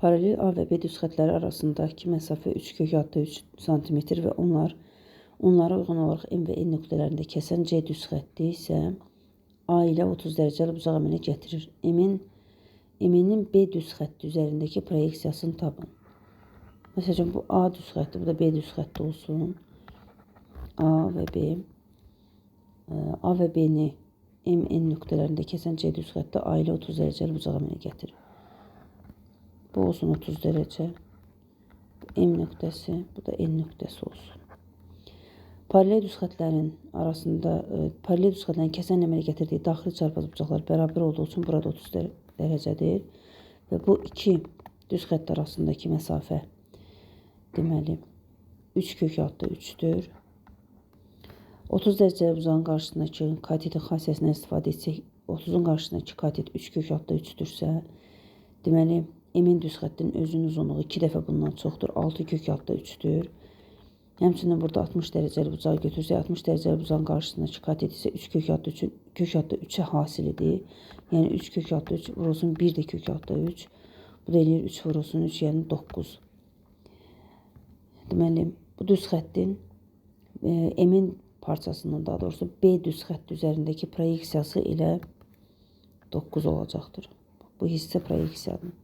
Paralel A və B düz xətləri arasındakı məsafə 3 kök altı 3 sm və onlara uyğun olaraq M və N nöqtələrində kəsən C düz xətti isə A ilə 30 dərəcəli bucaq əmələ gətirir. M-nin B düz xətti üzərindəki proyeksiyasını tapın. Məsələn, bu A düz xətti, bu da B düz xətti olsun. A və B. A və B-ni M-N nöqtələrində kəsən C düz xətti A ilə 30 dərəcəli bucaq əmələ gətirir. Bu olsun 30 dərəcə. M nöqtəsi, bu da N nöqtəsi olsun. Paralel düz xətlərin kəsən əmələ gətirdiyi daxili çarpaz bucaqlar bərabər olduğu üçün burada 30 dərəcədir. Və bu iki düz xətt arasındakı məsafə deməli 3 kök altı 3'dür. 30 dərəcəli bucağın qarşısındakı katetin xassəsindən istifadə etsək, 30'un qarşısındakı katet 3 kök altı 3'dürsə, deməli M-in düz xəttinin özünün uzunluğu 2 dəfə bundan çoxdur, 6 kök altı 3'dür. Həmçinin burada 60 dərəcəli bucağı götürsək, 60 dərəcəli bucağın qarşısındakı katet isə 3 kök altı 3'ə hasilidir. Yəni 3 kök altı 3 vurulsun 1 də kök altı 3. Bu da eləyir 3 vurulsun 3, yəni 9. Deməli, bu düz xəttin M-in parçasının, daha doğrusu B düz xətti üzərindəki proyeksiyası ilə 9 olacaqdır. Bu hissə proyeksiyadır.